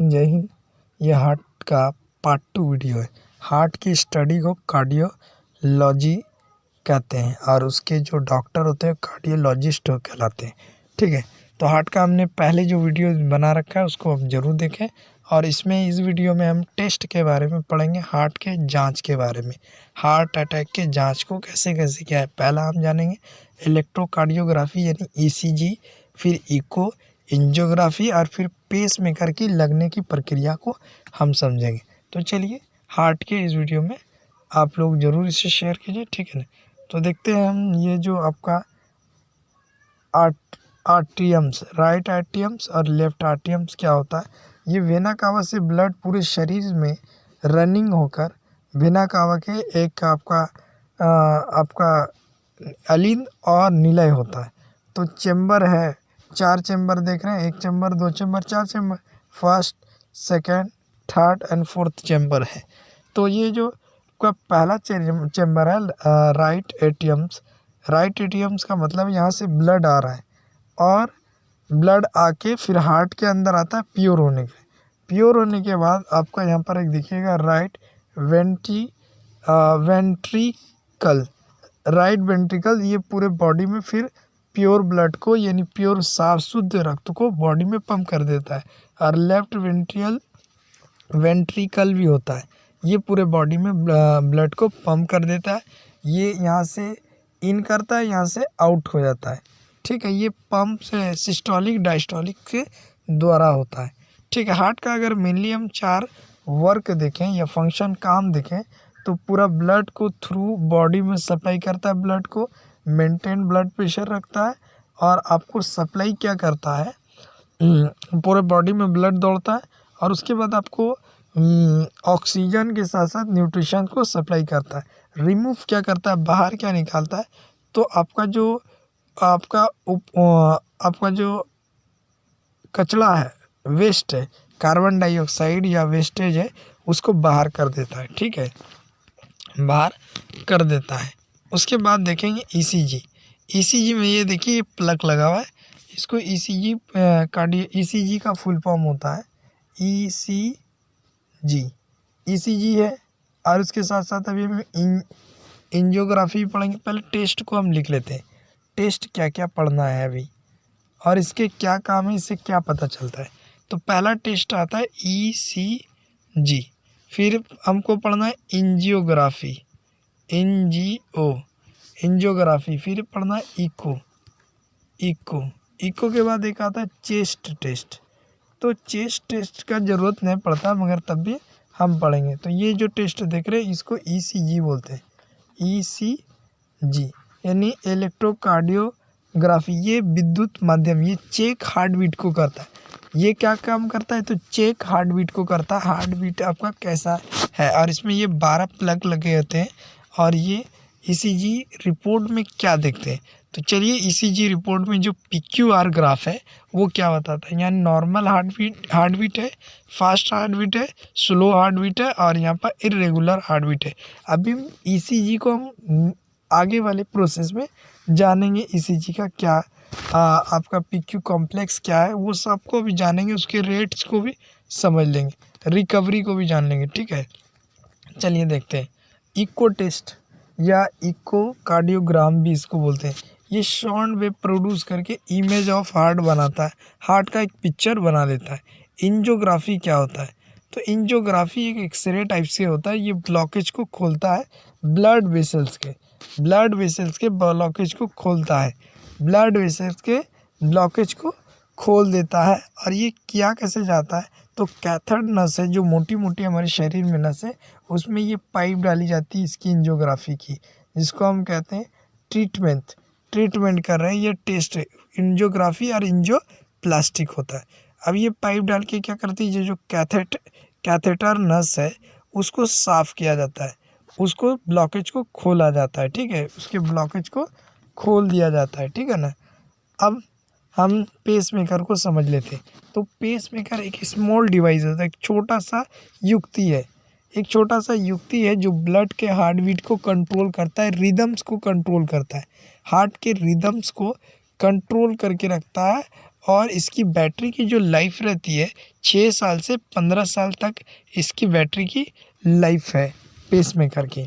जय हिंद। ये हार्ट का पार्ट 2 वीडियो है। हार्ट की स्टडी को कार्डियोलॉजी कहते हैं और उसके जो डॉक्टर होते हैं कार्डियोलॉजिस्ट कहलाते हैं। ठीक है, तो हार्ट का हमने पहले जो वीडियो बना रखा है उसको आप ज़रूर देखें। और इस वीडियो में हम टेस्ट के बारे में पढ़ेंगे, हार्ट के जांच के बारे में। हार्ट अटैक के जांच को कैसे कैसे क्या है, पहला हम जानेंगे इलेक्ट्रोकार्डियोग्राफी यानी ईसीजी, फिर इको, एंजियोग्राफी और फिर पेस मेकर की लगने की प्रक्रिया को हम समझेंगे। तो चलिए, हार्ट के इस वीडियो में आप लोग ज़रूर इसे शेयर कीजिए, ठीक है ना। तो देखते हैं हम ये जो आपका आर्टियम्स, राइट आर्टियम्स और लेफ्ट आर्टियम्स क्या होता है। ये वेना कावा से ब्लड पूरे शरीर में रनिंग होकर वेना कावा के एक आपका अलिंद और निलय होता है। तो चेम्बर है, 4 चेम्बर देख रहे हैं, 1 chamber, 2 chamber, 4 chamber, first, second, third and fourth chamber है। तो ये जो का पहला चेम्बर है राइट एटियम्स। राइट एटियम्स का मतलब यहाँ से ब्लड आ रहा है और ब्लड आके फिर हार्ट के अंदर आता है प्योर होने के। प्योर होने के बाद आपका यहाँ पर एक दिखेगा राइट वेंट्रिकल। राइट वेंट्रिकल ये पूरे बॉडी में फिर प्योर ब्लड को यानी प्योर साफ शुद्ध रक्त को बॉडी में पंप कर देता है। और लेफ्ट वेंट्रिकल भी होता है, ये पूरे बॉडी में ब्लड को पंप कर देता है। ये यहाँ से इन करता है, यहाँ से आउट हो जाता है। ठीक है, ये पंप से सिस्टोलिक डायस्टोलिक के द्वारा होता है। ठीक है, हार्ट का अगर मेनली हम 4 वर्क देखें या फंक्शन काम देखें तो पूरा ब्लड को थ्रू बॉडी में सप्लाई करता है, ब्लड को मेंटेन ब्लड प्रेशर रखता है और आपको सप्लाई क्या करता है, पूरे बॉडी में ब्लड दौड़ता है और उसके बाद आपको ऑक्सीजन के साथ साथ न्यूट्रिशन को सप्लाई करता है। रिमूव क्या करता है, बाहर क्या निकालता है, तो आपका जो कचरा है, वेस्ट है, कार्बन डाइऑक्साइड या वेस्टेज है, उसको बाहर कर देता है। ठीक है, बाहर कर देता है। उसके बाद देखेंगे ईसीजी। ईसीजी में ये देखिए प्लग लगा हुआ है, इसको ईसीजी का फुल फॉर्म होता है ईसीजी। ईसीजी है और उसके साथ साथ अभी हम एंजियोग्राफी पढ़ेंगे। पहले टेस्ट को हम लिख लेते हैं, टेस्ट क्या क्या पढ़ना है अभी और इसके क्या काम है, इससे क्या पता चलता है। तो पहला टेस्ट आता है ईसीजी, फिर हमको पढ़ना है एंजियोग्राफी, एंजियोग्राफी, फिर पढ़ना है इको के बाद एक आता है चेस्ट टेस्ट। तो चेस्ट टेस्ट का ज़रूरत नहीं पड़ता मगर तब भी हम पढ़ेंगे। तो ये जो टेस्ट देख रहे हैं इसको ईसीजी बोलते हैं, ईसीजी यानी इलेक्ट्रोकार्डियोग्राफी। ये विद्युत माध्यम, ये चेक हार्ट बीट को करता है। ये क्या काम करता है, तो चेक हार्ट बीट को करता है, हार्ट बीट आपका कैसा है। और इसमें ये 12 प्लग लगे होते हैं और ये ईसीजी रिपोर्ट में क्या देखते हैं। तो चलिए, ईसीजी रिपोर्ट में जो PQR ग्राफ है वो क्या बताता है, यहाँ नॉर्मल हार्ट बीट है, फास्ट हार्ट बीट है, स्लो हार्ट बीट है और यहाँ पर इरेगुलर हार्ट बीट है। अभी ईसीजी को हम आगे वाले प्रोसेस में जानेंगे, ईसीजी का क्या आपका PQ कॉम्प्लेक्स क्या है वो सबको भी जानेंगे, उसके रेट्स को भी समझ लेंगे, रिकवरी को भी जान लेंगे। ठीक है, चलिए देखते हैं। इको टेस्ट या इको कार्डियोग्राम भी इसको बोलते हैं। ये साउंड वेव प्रोड्यूस करके इमेज ऑफ हार्ट बनाता है, हार्ट का एक पिक्चर बना देता है। एंजियोग्राफी क्या होता है, तो एंजियोग्राफी एक एक्सरे टाइप से होता है। ये ब्लॉकेज को खोलता है, ब्लड वेसल्स के ब्लॉकेज को खोलता है, ब्लड वेसल्स के ब्लॉकेज को खोल देता है। और ये किया कैसे जाता है, तो कैथेड नस है जो मोटी मोटी हमारे शरीर में नस है, उसमें ये पाइप डाली जाती है इसकी एंजियोग्राफी की, जिसको हम कहते हैं ट्रीटमेंट कर रहे हैं। ये टेस्ट है, एंजियोग्राफी और एंजियोप्लास्टिक होता है। अब ये पाइप डाल के क्या करती है, जो कैथेटर नस है उसको साफ किया जाता है, उसको ब्लॉकेज को खोला जाता है। ठीक है, उसके ब्लॉकेज को खोल दिया जाता है। ठीक है ना। अब हम पेस मेकर को समझ लेते हैं। तो पेस मेकर एक स्मॉल डिवाइस होता है, एक छोटा सा युक्ति है जो ब्लड के हार्ट बीट को कंट्रोल करता है, रिदम्स को कंट्रोल करता है, हार्ट के रिदम्स को कंट्रोल करके रखता है और इसकी बैटरी की जो लाइफ रहती है 6 साल से 15 साल तक इसकी बैटरी की लाइफ है पेसमेकर की।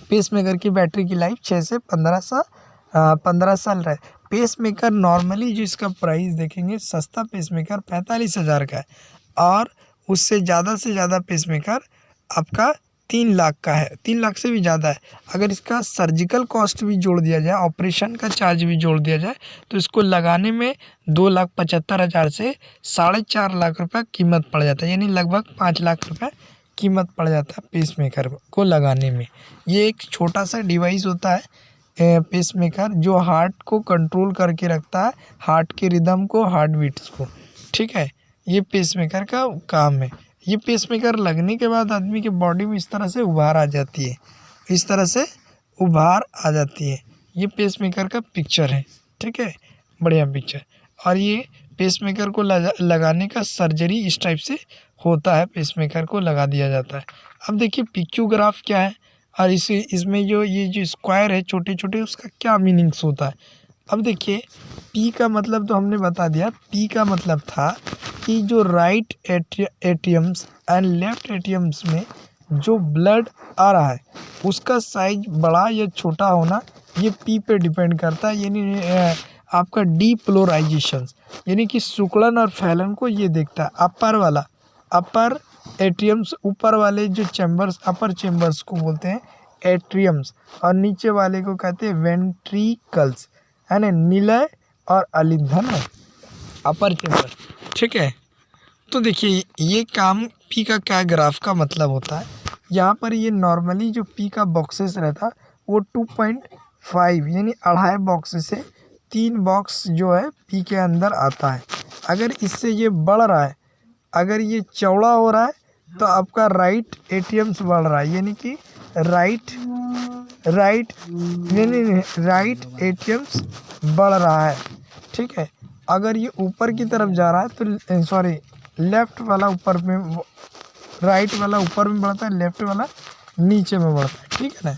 पेसमेकर की बैटरी की लाइफ 6 से 15 साल रहे। पेसमेकर नॉर्मली जो इसका प्राइस देखेंगे, सस्ता पेसमेकर 45,000 का है और उससे ज़्यादा से ज़्यादा पेसमेकर आपका 3 लाख का है, 3 लाख से भी ज़्यादा है। अगर इसका सर्जिकल कॉस्ट भी जोड़ दिया जाए, ऑपरेशन का चार्ज भी जोड़ दिया जाए, तो इसको लगाने में 2,75,000 से 4.5 लाख रुपये कीमत पड़ जाता है, यानी लगभग 5 लाख रुपये कीमत पड़ जाता है पेसमेकर को लगाने में। ये एक छोटा सा डिवाइस होता है पेसमेकर, जो हार्ट को कंट्रोल करके रखता है, हार्ट के रिदम को, हार्ट बीट्स को। ठीक है, ये पेसमेकर का काम है। ये पेसमेकर लगने के बाद आदमी के बॉडी में इस तरह से उभार आ जाती है, इस तरह से उभार आ जाती है। ये पेसमेकर का पिक्चर है। ठीक है, बढ़िया पिक्चर। और ये पेसमेकर को लगाने का सर्जरी इस टाइप से होता है, पेसमेकर को लगा दिया जाता है। अब देखिए PQ ग्राफ क्या है और इसमें जो ये जो स्क्वायर है छोटे छोटे, उसका क्या मीनिंग्स होता है। अब देखिए P का मतलब तो हमने बता दिया। P का मतलब था कि जो right atriums and left atriums में जो ब्लड आ रहा है उसका साइज बड़ा या छोटा होना, ये P पे डिपेंड करता है। यानी आपका डीपोलराइजेशन, यानी कि सिकुड़न और फैलन को ये देखता है। अपर एट्रियम्स, ऊपर वाले जो चैम्बर्स, अपर चैम्बर्स को बोलते हैं एट्रियम्स, और नीचे वाले को कहते हैं वेंट्रिकल्स, है ना, निलय और अलिंधन है अपर चैम्बर। ठीक है, तो देखिए ये काम P का क्या ग्राफ का मतलब होता है। यहाँ पर ये नॉर्मली जो P का बॉक्सेस रहता वो 2.5 यानी 2.5 बॉक्स से 3 बॉक्स जो है P के अंदर आता है। अगर इससे ये बढ़ रहा है, अगर ये चौड़ा हो रहा है, तो आपका राइट एट्रियम्स बढ़ रहा है, यानी कि राइट एट्रियम्स बढ़ रहा है। ठीक है, अगर ये ऊपर की तरफ जा रहा है तो सॉरी, लेफ्ट वाला ऊपर में, राइट वाला ऊपर में बढ़ता है, लेफ्ट वाला नीचे में बढ़ता है। ठीक है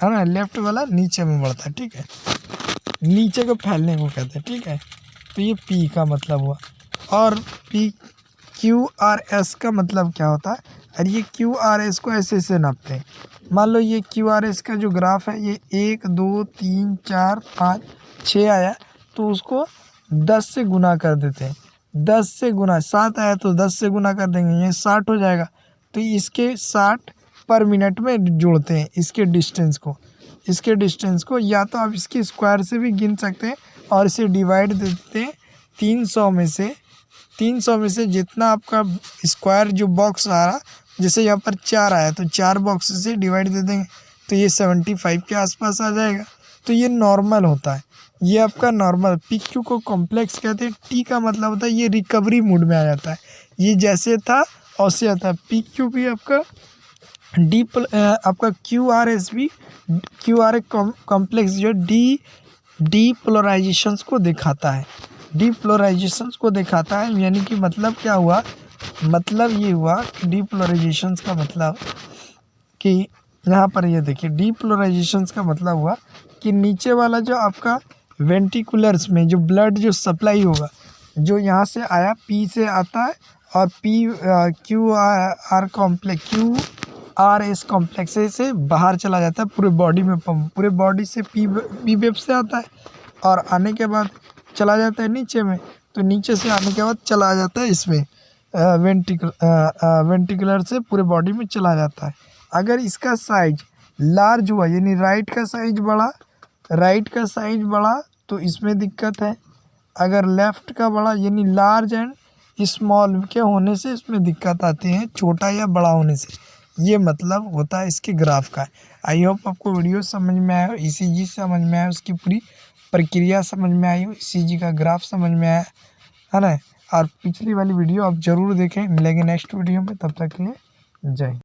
ना, लेफ्ट वाला नीचे में बढ़ता है। ठीक है, नीचे को फैलने को कहते हैं। ठीक है, तो ये P का मतलब हुआ। और QRS का मतलब क्या होता है, और ये QRS को ऐसे नापते हैं। मान लो ये QRS का जो ग्राफ है ये 1 2 3 4 5 6 आया, तो उसको 10 से गुना कर देते हैं। 10 से गुना, 7 आया तो 10 से गुना कर देंगे, ये 60 हो जाएगा। तो इसके 60 पर मिनट में जोड़ते हैं इसके डिस्टेंस को, या तो आप इसके स्क्वायर से भी गिन सकते हैं और इसे डिवाइड दे देते हैं 300 में से जितना आपका स्क्वायर जो बॉक्स आ रहा, जैसे यहाँ पर 4 आया तो 4 बॉक्स से डिवाइड दे देंगे, तो ये 75 के आसपास आ जाएगा। तो ये नॉर्मल होता है, ये आपका नॉर्मल। PQ को कॉम्प्लेक्स कहते हैं। T का मतलब होता है ये रिकवरी मोड में आ जाता है, ये जैसे था वैसे आता है। PQ भी आपका आपका QRS भी, QRS कॉम्प्लेक्स जो डीपोलराइजेशंस को दिखाता है, यानी कि मतलब क्या हुआ, मतलब ये हुआ कि डीपोलराइजेशंस का मतलब कि यहाँ पर ये देखिए, डीपोलराइजेशंस का मतलब हुआ कि नीचे वाला जो आपका वेंट्रिकुलर्स में जो ब्लड जो सप्लाई होगा, जो यहाँ से आया P से आता है और QRS कॉम्प्लेक्स से बाहर चला जाता है पूरे बॉडी में पंप, पूरे बॉडी से P वेव से आता है और आने के बाद चला जाता है नीचे में, तो नीचे से आने के बाद चला जाता है इसमें वेंट्रिकुलर से पूरे बॉडी में चला जाता है। अगर इसका साइज लार्ज हुआ, यानी राइट का साइज बढ़ा तो इसमें दिक्कत है। अगर लेफ़्ट का बढ़ा, यानी लार्ज एंड स्मॉल के होने से इसमें दिक्कत आती है, छोटा या बड़ा होने से। ये मतलब होता है इसके ग्राफ का। आई होप आपको वीडियो समझ में आया हो, ECG समझ में आया, उसकी पूरी प्रक्रिया समझ में आई हो, ECG का ग्राफ समझ में आया है ना। और पिछली वाली वीडियो आप ज़रूर देखें। मिलेंगे नेक्स्ट वीडियो में, तब तक के लिए जय हिंद।